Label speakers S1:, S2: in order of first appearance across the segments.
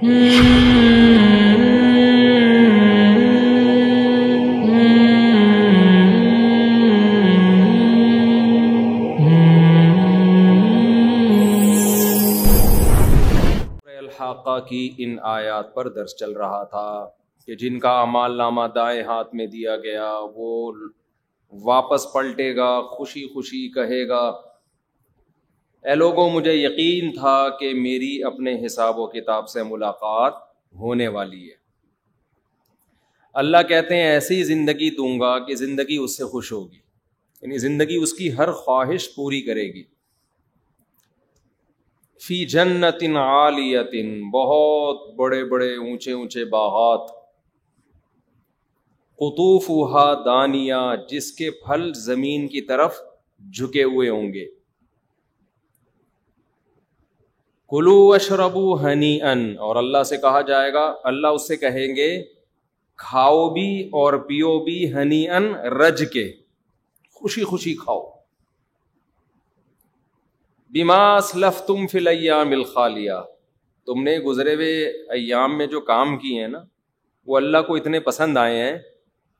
S1: الحاقہ کی ان آیات پر درس چل رہا تھا کہ جن کا اعمال نامہ دائیں ہاتھ میں دیا گیا وہ واپس پلٹے گا، خوشی خوشی کہے گا اے لوگوں مجھے یقین تھا کہ میری اپنے حساب و کتاب سے ملاقات ہونے والی ہے۔ اللہ کہتے ہیں ایسی زندگی دوں گا کہ زندگی اس سے خوش ہوگی، یعنی زندگی اس کی ہر خواہش پوری کرے گی۔ فی جنت عالیۃ، بہت بڑے بڑے اونچے اونچے باغات، قطوفہا دانیہ، جس کے پھل زمین کی طرف جھکے ہوئے ہوں گے۔ کلوا واشربوا ہنیئا، اور اللہ سے کہا جائے گا، اللہ اس سے کہیں گے کھاؤ بھی اور پیو بھی، ہنیئا رج کے، خوشی خوشی کھاؤ۔ بما اسلفتم فی الایام الخالیہ، تم نے گزرے ہوئے ایام میں جو کام کیے ہیں نا وہ اللہ کو اتنے پسند آئے ہیں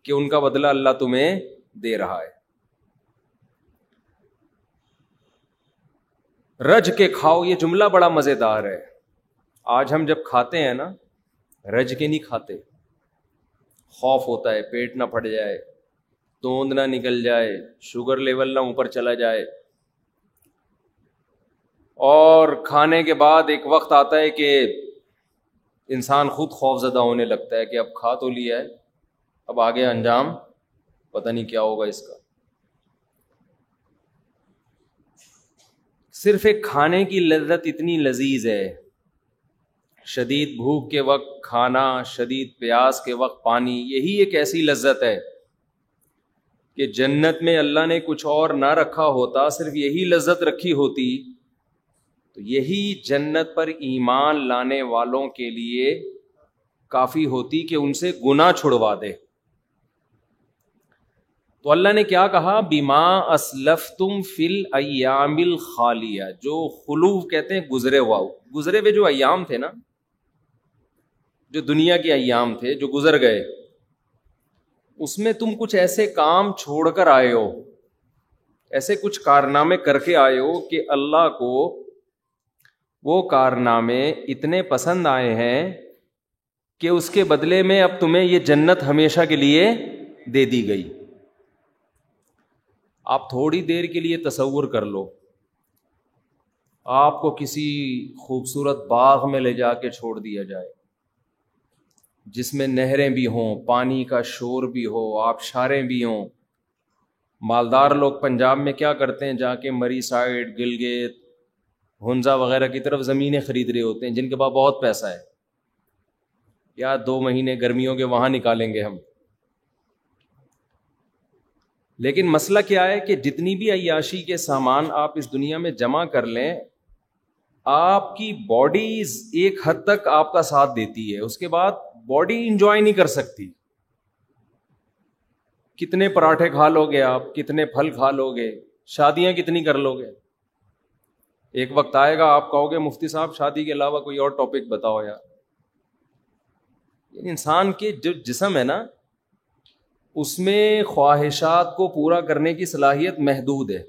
S1: کہ ان کا بدلہ اللہ تمہیں دے رہا ہے۔ رج کے کھاؤ، یہ جملہ بڑا مزیدار ہے۔ آج ہم جب کھاتے ہیں نا رج کے نہیں کھاتے، خوف ہوتا ہے پیٹ نہ پھٹ جائے، توند نہ نکل جائے، شوگر لیول نہ اوپر چلا جائے، اور کھانے کے بعد ایک وقت آتا ہے کہ انسان خود خوف زدہ ہونے لگتا ہے کہ اب کھا تو لیا ہے، اب آگے انجام پتہ نہیں کیا ہوگا اس کا۔ صرف ایک کھانے کی لذت اتنی لذیذ ہے، شدید بھوک کے وقت کھانا، شدید پیاس کے وقت پانی، یہی ایک ایسی لذت ہے کہ جنت میں اللہ نے کچھ اور نہ رکھا ہوتا، صرف یہی لذت رکھی ہوتی تو یہی جنت پر ایمان لانے والوں کے لیے کافی ہوتی کہ ان سے گناہ چھڑوا دے۔ تو اللہ نے کیا کہا، بما اسلفتم فی الایام الخالیہ، جو خلوف کہتے ہیں گزرے ہوئے جو ایام تھے نا، جو دنیا کے ایام تھے جو گزر گئے، اس میں تم کچھ ایسے کام چھوڑ کر آئے ہو، ایسے کچھ کارنامے کر کے آئے ہو کہ اللہ کو وہ کارنامے اتنے پسند آئے ہیں کہ اس کے بدلے میں اب تمہیں یہ جنت ہمیشہ کے لیے دے دی گئی۔ آپ تھوڑی دیر کے لیے تصور کر لو، آپ کو کسی خوبصورت باغ میں لے جا کے چھوڑ دیا جائے جس میں نہریں بھی ہوں، پانی کا شور بھی ہو، آبشاریں بھی ہوں۔ مالدار لوگ پنجاب میں کیا کرتے ہیں، جا کے مری سائڈ، گلگت، ہنزا وغیرہ کی طرف زمینیں خرید رہے ہوتے ہیں، جن کے پاس بہت پیسہ ہے، یا 2 مہینے گرمیوں کے وہاں نکالیں گے ہم۔ لیکن مسئلہ کیا ہے کہ جتنی بھی عیاشی کے سامان آپ اس دنیا میں جمع کر لیں، آپ کی باڈی ایک حد تک آپ کا ساتھ دیتی ہے، اس کے بعد باڈی انجوائے نہیں کر سکتی۔ کتنے پراٹھے کھا لو گے آپ، کتنے پھل کھا لو گے، شادیاں کتنی کر لو گے۔ ایک وقت آئے گا آپ کہو گے مفتی صاحب شادی کے علاوہ کوئی اور ٹاپک بتاؤ یار۔ انسان کے جو جسم ہے نا اس میں خواہشات کو پورا کرنے کی صلاحیت محدود ہے۔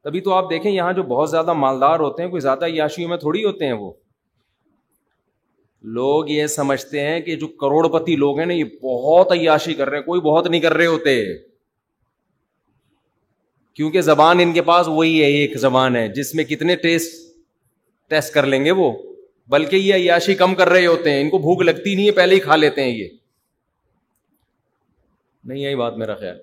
S1: تبھی تو آپ دیکھیں یہاں جو بہت زیادہ مالدار ہوتے ہیں کوئی زیادہ عیاشیوں میں تھوڑی ہوتے ہیں، وہ لوگ یہ سمجھتے ہیں کہ جو کروڑ پتی لوگ ہیں نا یہ بہت عیاشی کر رہے ہیں، کوئی بہت نہیں کر رہے ہوتے، کیونکہ زبان ان کے پاس وہی ہے، ایک زبان ہے جس میں کتنے ٹیسٹ کر لیں گے وہ، بلکہ یہ عیاشی کم کر رہے ہوتے ہیں، ان کو بھوک لگتی نہیں ہے پہلے ہی کھا لیتے ہیں۔ یہ نہیں یہی بات میرا خیال ہے،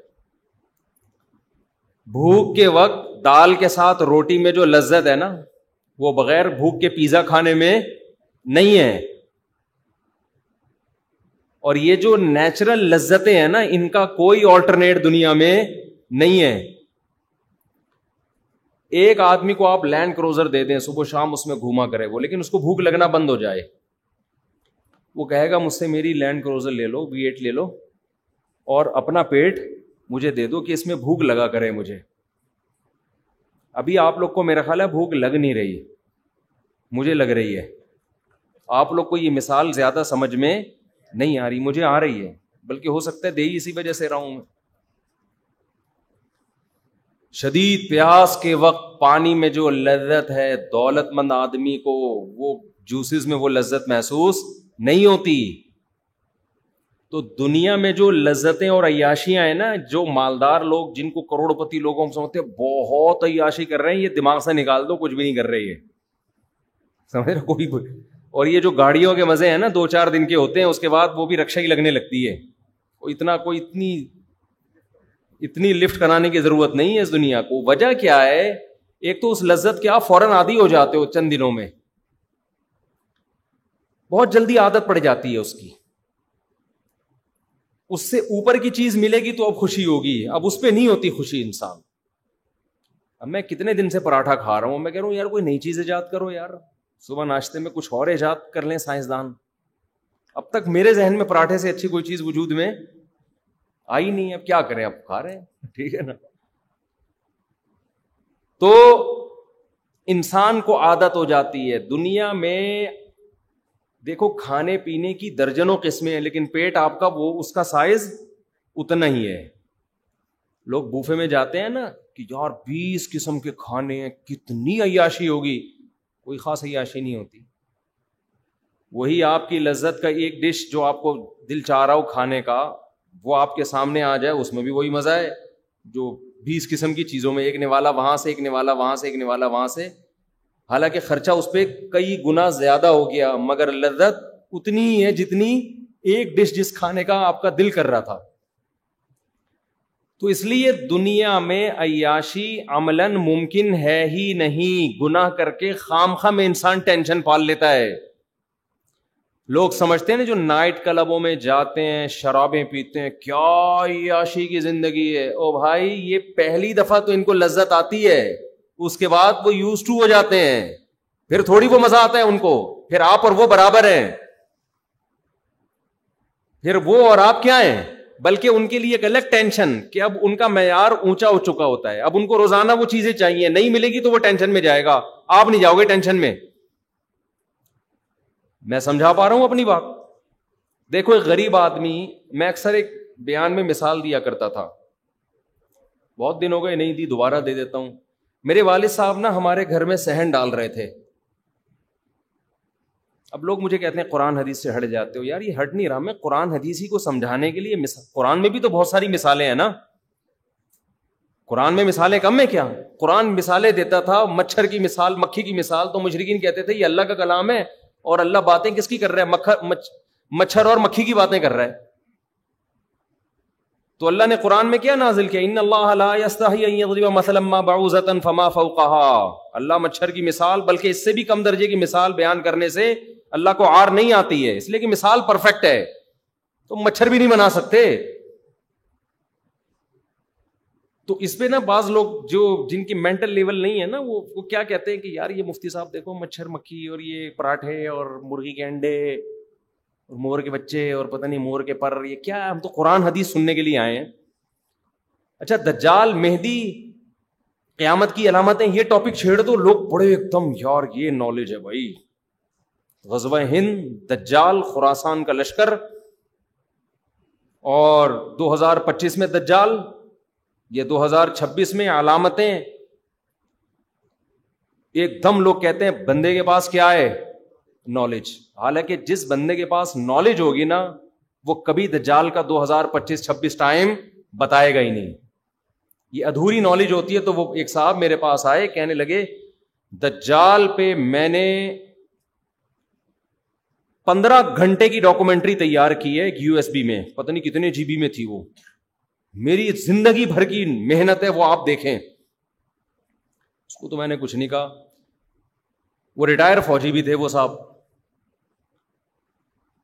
S1: بھوک کے وقت دال کے ساتھ روٹی میں جو لذت ہے نا وہ بغیر بھوک کے پیزا کھانے میں نہیں ہے۔ اور یہ جو نیچرل لذتیں ہیں نا ان کا کوئی آلٹرنیٹ دنیا میں نہیں ہے۔ ایک آدمی کو آپ لینڈ کروزر دے دیں، صبح شام اس میں گھوما کرے وہ، لیکن اس کو بھوک لگنا بند ہو جائے، وہ کہے گا مجھ سے میری لینڈ کروزر لے لو، V8 لے لو اور اپنا پیٹ مجھے دے دو کہ اس میں بھوک لگا کرے مجھے۔ ابھی آپ لوگ کو میرا خیال ہے بھوک لگ نہیں رہی، مجھے لگ رہی ہے، آپ لوگ کو یہ مثال زیادہ سمجھ میں نہیں آ رہی, مجھے آ رہی ہے, بلکہ ہو سکتا ہے دے ہی اسی وجہ سے رہا ہوں میں. شدید پیاس کے وقت پانی میں جو لذت ہے, دولت مند آدمی کو وہ جوسز میں وہ لذت محسوس نہیں ہوتی. تو دنیا میں جو لذتیں اور عیاشیاں ہیں نا, جو مالدار لوگ جن کو کروڑ پتی لوگوں سمجھتے ہیں بہت عیاشی کر رہے ہیں, یہ دماغ سے نکال دو, کچھ بھی نہیں کر رہے یہ, سمجھ رہے کوئی. اور یہ جو گاڑیوں کے مزے ہیں نا 2-4 دن کے ہوتے ہیں, اس کے بعد وہ بھی رکشا ہی لگنے لگتی ہے. کوئی اتنی لفٹ کرانے کی ضرورت نہیں ہے اس دنیا کو. وجہ کیا ہے؟ ایک تو اس لذت کے آپ فوراً عادی ہو جاتے ہو چند دنوں میں, بہت جلدی عادت پڑ جاتی ہے اس کی. اس سے اوپر کی چیز ملے گی تو اب خوشی ہوگی, اب اس پہ نہیں ہوتی خوشی انسان. اب میں کتنے دن سے پراٹھا کھا رہا ہوں, میں کہہ رہا ہوں یار کوئی نئی چیز ایجاد کرو یار, صبح ناشتے میں کچھ اور ایجاد کر لیں سائنسدان. اب تک میرے ذہن میں پراٹھے سے اچھی کوئی چیز وجود میں آئی نہیں. اب کیا کریں, اب کھا رہے ہیں, ٹھیک ہے نا. تو انسان کو عادت ہو جاتی ہے. دنیا میں دیکھو کھانے پینے کی درجنوں قسمیں ہیں, لیکن پیٹ آپ کا وہ اس کا سائز اتنا ہی ہے. لوگ بوفے میں جاتے ہیں نا کہ یار 20 قسم کے کھانے ہیں, کتنی عیاشی ہوگی, کوئی خاص عیاشی نہیں ہوتی. وہی آپ کی لذت کا ایک ڈش جو آپ کو دل چاہ رہا ہو کھانے کا, وہ آپ کے سامنے آ جائے, اس میں بھی وہی مزہ ہے جو 20 قسم کی چیزوں میں, ایک نوالا وہاں سے, ایک نوالا وہاں سے, ایک نوالا وہاں سے. حالانکہ خرچہ اس پہ کئی گنا زیادہ ہو گیا, مگر لذت اتنی ہی ہے جتنی ایک ڈش جس کھانے کا آپ کا دل کر رہا تھا. تو اس لیے دنیا میں عیاشی عملاً ممکن ہے ہی نہیں. گناہ کر کے خام خام انسان ٹینشن پال لیتا ہے. لوگ سمجھتے ہیں نا جو نائٹ کلبوں میں جاتے ہیں, شرابیں پیتے ہیں, کیا عیاشی کی زندگی ہے. او بھائی یہ پہلی دفعہ تو ان کو لذت آتی ہے, اس کے بعد وہ یوز ٹو ہو جاتے ہیں, پھر تھوڑی وہ مزہ آتا ہے ان کو. پھر آپ اور وہ برابر ہیں, پھر وہ اور آپ کیا ہیں, بلکہ ان کے لیے ایک الگ ٹینشن کہ اب ان کا معیار اونچا ہو چکا ہوتا ہے. اب ان کو روزانہ وہ چیزیں چاہیے, نہیں ملے گی تو وہ ٹینشن میں جائے گا, آپ نہیں جاؤ گے ٹینشن میں. میں سمجھا پا رہا ہوں اپنی بات؟ دیکھو ایک غریب آدمی, میں اکثر ایک بیان میں مثال دیا کرتا تھا, بہت دن ہو گئے نہیں دی, دوبارہ دے دیتا ہوں. میرے والد صاحب نا ہمارے گھر میں صحن ڈال رہے تھے. اب لوگ مجھے کہتے ہیں قرآن حدیث سے ہٹ جاتے ہو. یار یہ ہٹ نہیں رہا, میں قرآن حدیث ہی کو سمجھانے کے لیے, قرآن میں بھی تو بہت ساری مثالیں ہیں نا, قرآن میں مثالیں کم ہے کیا؟ قرآن مثالیں دیتا تھا, مچھر کی مثال, مکھی کی مثال. تو مشرکین کہتے تھے یہ اللہ کا کلام ہے, اور اللہ باتیں کس کی کر رہا ہے؟ مچھر اور مکھی کی باتیں کر رہا ہے. تو اللہ نے قرآن میں کیا نازل کیا؟ ان اللہ لا یستحی ان یضرب مثلا ما بعوضۃ فما فوقها. اللہ مچھر کی مثال, بلکہ اس سے بھی کم درجے کی مثال بیان کرنے سے اللہ کو عار نہیں آتی ہے, اس لیے کہ مثال پرفیکٹ ہے. تو مچھر بھی نہیں بنا سکتے. تو اس پہ نا بعض لوگ جو جن کی مینٹل لیول نہیں ہے نا, وہ کیا کہتے ہیں کہ یار یہ مفتی صاحب دیکھو مچھر مکھی اور یہ پراٹھے اور مرغی کے انڈے اور مور کے بچے اور پتہ نہیں مور کے پر, یہ کیا ہے؟ ہم تو قرآن حدیث سننے کے لیے آئے ہیں. اچھا دجال, مہدی, قیامت کی علامتیں, یہ ٹاپک چھیڑ دو, لوگ بڑے ایک دم یار یہ نالج ہے بھائی. غزوہ ہند, دجال, خراسان کا لشکر, اور 2025 میں دجال, یہ 2026 میں علامتیں. ایک دم لوگ کہتے ہیں بندے کے پاس کیا ہے؟ نالج. حالانکہ جس بندے کے پاس نالج ہوگی نا, وہ کبھی دجال کا 2025-26 ٹائم بتائے گا ہی نہیں. یہ ادھوری نالج ہوتی ہے. تو وہ ایک صاحب میرے پاس آئے, کہنے لگے دجال پہ میں نے 15 گھنٹے کی ڈاکومنٹری تیار کی ہے, ایک USB میں, پتہ نہیں کتنے GB میں تھی وہ. میری زندگی بھر کی محنت ہے, وہ آپ دیکھیں. اس کو تو میں نے کچھ نہیں کہا, وہ ریٹائر فوجی بھی تھے وہ صاحب.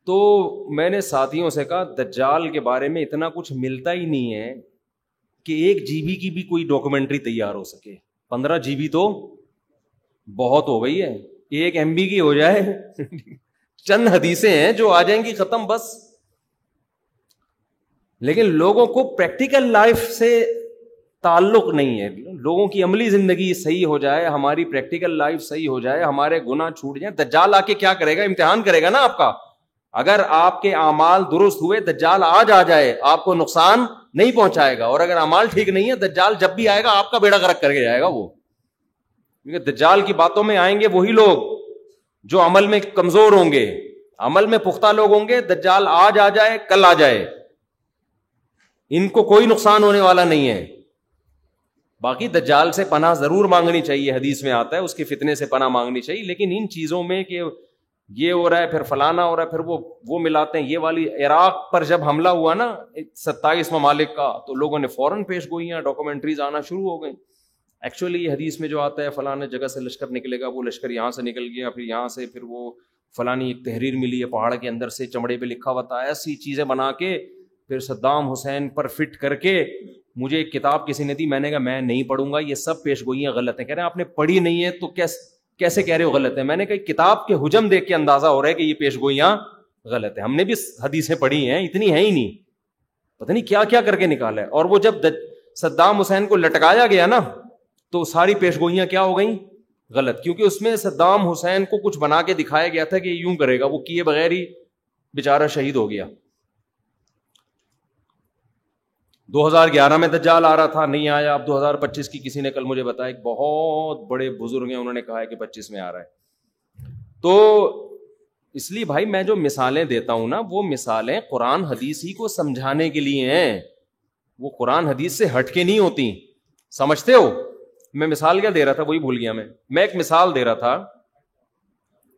S1: تو میں نے ساتھیوں سے کہا دجال کے بارے میں اتنا کچھ ملتا ہی نہیں ہے کہ 1 GB کی بھی کوئی ڈاکومنٹری تیار ہو سکے. 15 GB تو بہت ہو گئی ہے, 1 MB کی ہو جائے. چند حدیثیں ہیں جو آ جائیں گی, ختم بس. لیکن لوگوں کو پریکٹیکل لائف سے تعلق نہیں ہے. لوگوں کی عملی زندگی صحیح ہو جائے, ہماری پریکٹیکل لائف صحیح ہو جائے, ہمارے گناہ چھوٹ جائیں. دجال آ کے کیا کرے گا؟ امتحان کرے گا نا آپ کا. اگر آپ کے اعمال درست ہوئے, دجال آج آ جائے, آپ کو نقصان نہیں پہنچائے گا. اور اگر اعمال ٹھیک نہیں ہے, دجال جب بھی آئے گا آپ کا بیڑا غرق کر کے جائے گا وہ. کیونکہ دجال کی باتوں میں آئیں گے وہی لوگ جو عمل میں کمزور ہوں گے. عمل میں پختہ لوگ ہوں گے. دجال آج آ جائے, کل آ جائے, ان کو کوئی نقصان ہونے والا نہیں ہے. باقی دجال سے پناہ ضرور مانگنی چاہیے, حدیث میں آتا ہے اس کے فتنے سے پناہ مانگنی چاہیے. لیکن ان چیزوں میں کہ یہ ہو رہا ہے پھر فلانا ہو رہا ہے, پھر وہ ملاتے ہیں. یہ والی عراق پر جب حملہ ہوا نا 27 ممالک کا, تو لوگوں نے فوراً پیش گوئیاں, ڈاکومنٹریز آنا شروع ہو گئیں. ایکچولی یہ حدیث میں جو آتا ہے فلانے جگہ سے لشکر نکلے گا, وہ لشکر یہاں سے نکل گیا, پھر یہاں سے پھر وہ فلانی ایک تحریر ملی ہے پہاڑ کے اندر سے, چمڑے پہ لکھا ہوا تھا. ایسی چیزیں بنا کے پھر صدام حسین پر فٹ کر کے مجھے ایک کتاب کسی نے دی. میں نے کہا میں نہیں پڑھوں گا, یہ سب پیش گوئیاں غلط ہیں. کہہ رہے ہیں آپ نے پڑھی نہیں ہے تو کیسے کہہ رہے ہو غلط ہے؟ میں نے کہا کتاب کے حجم دیکھ کے اندازہ ہو رہا ہے کہ یہ پیش گوئیاں غلط ہیں. ہم نے بھی حدیثیں پڑھی ہیں, اتنی ہیں ہی نہیں, پتہ نہیں کیا کیا کر کے نکالا ہے. اور وہ جب صدام حسین کو لٹکایا گیا نا, تو ساری پیش گوئیاں کیا ہو گئیں؟ غلط. کیونکہ اس میں صدام حسین کو کچھ بنا کے دکھایا گیا تھا کہ یوں کرے گا, وہ کیے بغیر ہی بیچارہ شہید ہو گیا. 2011 میں دجال آ رہا تھا, نہیں آیا. اب 2025 کی کسی نے کل مجھے بتایا, ایک بہت بڑے بزرگ ہیں, انہوں نے کہا ہے کہ 25 میں آ رہا ہے. تو اس لیے بھائی میں جو مثالیں دیتا ہوں نا, وہ مثالیں قرآن حدیث ہی کو سمجھانے کے لیے ہیں, وہ قرآن حدیث سے ہٹ کے نہیں ہوتی. سمجھتے ہو؟ میں مثال کیا دے رہا تھا وہی بھول گیا. میں ایک مثال دے رہا تھا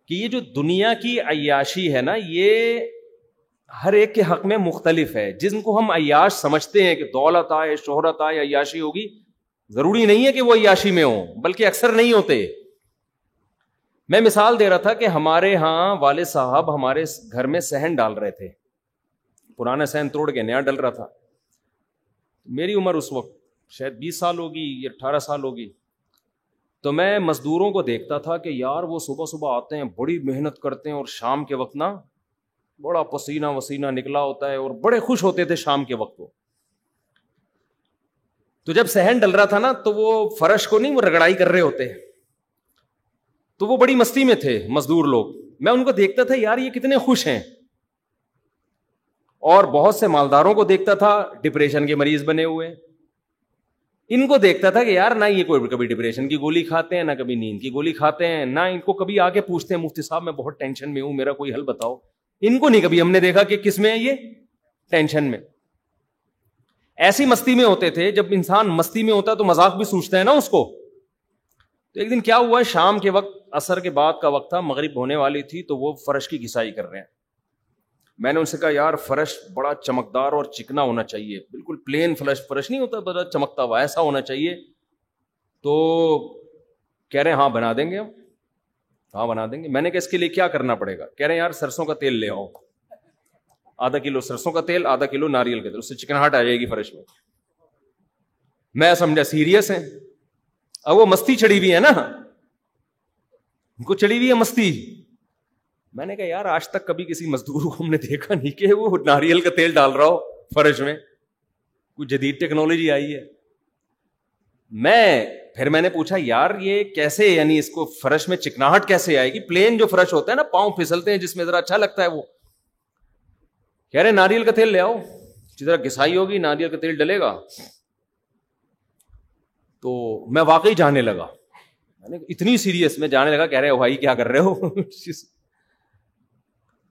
S1: کہ یہ جو دنیا کی عیاشی ہے نا, یہ ہر ایک کے حق میں مختلف ہے. جن کو ہم عیاش سمجھتے ہیں کہ دولت آئے, شہرت آئے, عیاشی ہوگی, ضروری نہیں ہے کہ وہ عیاشی میں ہوں, بلکہ اکثر نہیں ہوتے. میں مثال دے رہا تھا کہ ہمارے ہاں والد صاحب ہمارے گھر میں صحن ڈال رہے تھے, پرانا صحن توڑ کے نیا ڈل رہا تھا. میری عمر اس وقت شاید 20 سال ہوگی یا 18 سال ہوگی. تو میں مزدوروں کو دیکھتا تھا کہ یار وہ صبح صبح آتے ہیں, بڑی محنت کرتے ہیں, اور شام کے وقت نا بڑا پسینہ وسینہ نکلا ہوتا ہے, اور بڑے خوش ہوتے تھے شام کے وقت. تو جب صحن ڈل رہا تھا نا, تو وہ فرش کو نہیں, وہ رگڑائی کر رہے ہوتے, تو وہ بڑی مستی میں تھے مزدور لوگ. میں ان کو دیکھتا تھا یار یہ کتنے خوش ہیں. اور بہت سے مالداروں کو دیکھتا تھا ڈپریشن کے مریض بنے ہوئے. ان کو دیکھتا تھا کہ یار نہ یہ کوئی کبھی ڈپریشن کی گولی کھاتے ہیں, نہ کبھی نیند کی گولی کھاتے ہیں, نہ ان کو کبھی آگے پوچھتے ہیں مفتی صاحب میں بہت ٹینشن میں ہوں, میرا کوئی حل بتاؤ. ان کو نہیں کبھی ہم نے دیکھا کہ کس میں ہے یہ ٹینشن میں. ایسی مستی میں ہوتے تھے. جب انسان مستی میں ہوتا ہے تو مذاق بھی سوچتا ہے نا اس کو. تو ایک دن کیا ہوا, شام کے وقت, عصر کے بعد کا وقت تھا, مغرب ہونے والی تھی, تو وہ فرش کی گھسائی کر رہے ہیں. میں نے ان سے کہا یار فرش بڑا چمکدار اور چکنا ہونا چاہیے, بالکل پلین فرش نہیں ہوتا, بڑا چمکتا ہوا, ایسا ہونا چاہیے. تو کہہ رہے ہیں ہاں بنا دیں گے ہم, ہاں بنا دیں گے. میں نے کہا اس کے لیے کیا کرنا پڑے گا؟ کہہ رہے ہیں یار سرسوں کا تیل لے آؤ, آدھا کلو سرسوں کا تیل, آدھا کلو ناریل کا تیل, اس سے چکناہٹ آ جائے گی فرش میں. میں سمجھا سیریس ہیں. اب وہ مستی چڑھی ہوئی ہے نا, ان کو چڑھی ہوئی ہے مستی. میں نے کہا یار آج تک کبھی کسی مزدور کو ہم نے دیکھا نہیں کہ وہ ناریل کا تیل ڈال رہا ہو فرش میں, کوئی جدید ٹیکنالوجی آئی ہے. میں نے پوچھا یار یہ کیسے, یعنی اس کو فرش میں چکناہٹ کیسے آئے گی؟ پلین جو فرش ہوتا ہے نا, پاؤں پھسلتے ہیں جس میں ذرا اچھا لگتا ہے وہ. کہہ رہے ناریل کا تیل لے آؤ, ذرا گھسائی ہوگی, ناریل کا تیل ڈلے گا. تو میں واقعی جانے لگا, اتنی سیریس میں جانے لگا. کہہ رہے ہو بھائی کیا کر رہے ہو؟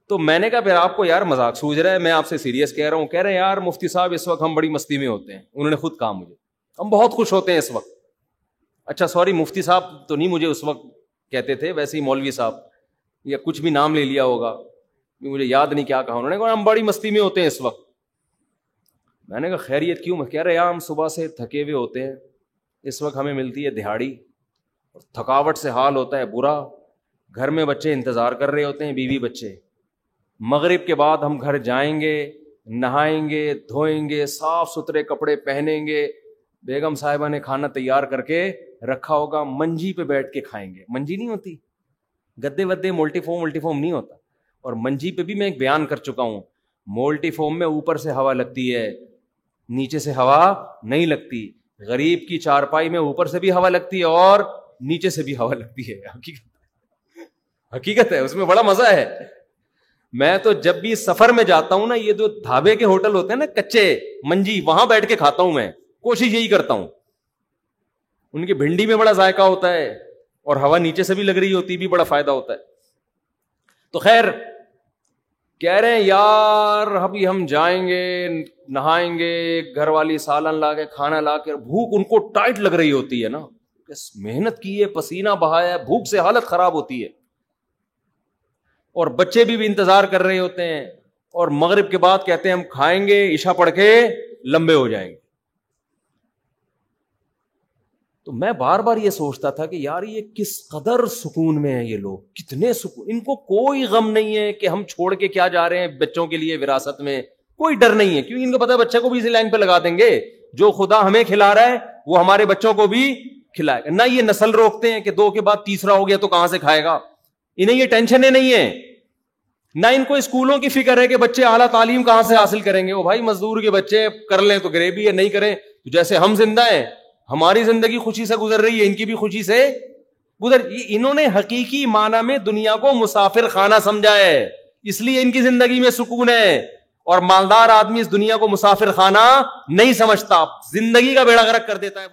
S1: تو میں نے کہا پھر آپ کو یار مذاق سوچ رہا ہے, میں آپ سے سیریس کہہ رہا ہوں. کہہ رہے یار مفتی صاحب اس وقت ہم بڑی مستی میں ہوتے ہیں. انہوں نے خود کہا مجھے ہم بہت خوش ہوتے ہیں اس وقت. اچھا سوری مفتی صاحب تو نہیں مجھے اس وقت کہتے تھے, ویسے ہی مولوی صاحب یا کچھ بھی نام لے لیا ہوگا, مجھے یاد نہیں کیا کہا. انہوں نے کہا ہم بڑی مستی میں ہوتے ہیں اس وقت. میں نے کہا خیریت کیوں؟ کہہ رہے ہم صبح سے تھکے ہوئے ہوتے ہیں, اس وقت ہمیں ملتی ہے دہاڑی, اور تھکاوٹ سے حال ہوتا ہے برا. گھر میں بچے انتظار کر رہے ہوتے ہیں, بیوی بچے. مغرب کے بعد ہم گھر جائیں گے, نہائیں گے, دھوئیں گے, صاف ستھرے کپڑے پہنیں گے, بیگم صاحبہ نے کھانا تیار کر کے رکھا ہوگا, منجی پہ بیٹھ کے کھائیں گے. منجی نہیں ہوتی, گدے ودے مولٹی فوم نہیں ہوتا. اور منجی پہ بھی میں ایک بیان کر چکا ہوں, مولٹی فوم میں اوپر سے ہوا لگتی ہے, نیچے سے ہوا نہیں لگتی. غریب کی چارپائی میں اوپر سے بھی ہوا لگتی ہے اور نیچے سے بھی ہوا لگتی ہے. حقیقت ہے, اس میں بڑا مزہ ہے. میں تو جب بھی سفر میں جاتا ہوں نا, یہ جو ڈھابے کے ہوٹل ہوتے ہیں نا کچے منجی, وہاں بیٹھ کے کھاتا ہوں. میں کوشش یہی کرتا ہوں. ان کی بھنڈی میں بڑا ذائقہ ہوتا ہے اور ہوا نیچے سے بھی لگ رہی ہوتی, بھی بڑا فائدہ ہوتا ہے. تو خیر کہہ رہے ہیں یار ابھی ہم جائیں گے, نہائیں گے, گھر والی سالن لا کے کھانا لا کے, بھوک ان کو ٹائٹ لگ رہی ہوتی ہے نا, محنت کی ہے, پسینہ بہایا, بھوک سے حالت خراب ہوتی ہے. اور بچے بھی انتظار کر رہے ہوتے ہیں, اور مغرب کے بعد کہتے ہیں ہم کھائیں گے, عشاء پڑھ کے لمبے ہو جائیں گے. تو میں بار بار یہ سوچتا تھا کہ یار یہ کس قدر سکون میں ہیں یہ لوگ, کتنے سکون, ان کو کوئی غم نہیں ہے کہ ہم چھوڑ کے کیا جا رہے ہیں بچوں کے لیے وراثت میں, کوئی ڈر نہیں ہے, کیونکہ ان کو پتا ہے بچے کو بھی اسی لائن پہ لگا دیں گے, جو خدا ہمیں کھلا رہا ہے وہ ہمارے بچوں کو بھی کھلائے گا. نہ یہ نسل روکتے ہیں کہ 2 کے بعد تیسرا ہو گیا تو کہاں سے کھائے گا, انہیں یہ ٹینشنیں نہیں ہے. نہ ان کو اسکولوں کی فکر ہے کہ بچے اعلیٰ تعلیم کہاں سے حاصل کریں گے. وہ بھائی مزدور کے بچے کر لیں تو گریبی ہے, نہیں کریں تو جیسے ہم زندہ ہیں, ہماری زندگی خوشی سے گزر رہی ہے, ان کی بھی خوشی سے گزر. انہوں نے حقیقی معنی میں دنیا کو مسافر خانہ سمجھا ہے, اس لیے ان کی زندگی میں سکون ہے. اور مالدار آدمی اس دنیا کو مسافر خانہ نہیں سمجھتا, زندگی کا بیڑا غرق کر دیتا ہے وہ.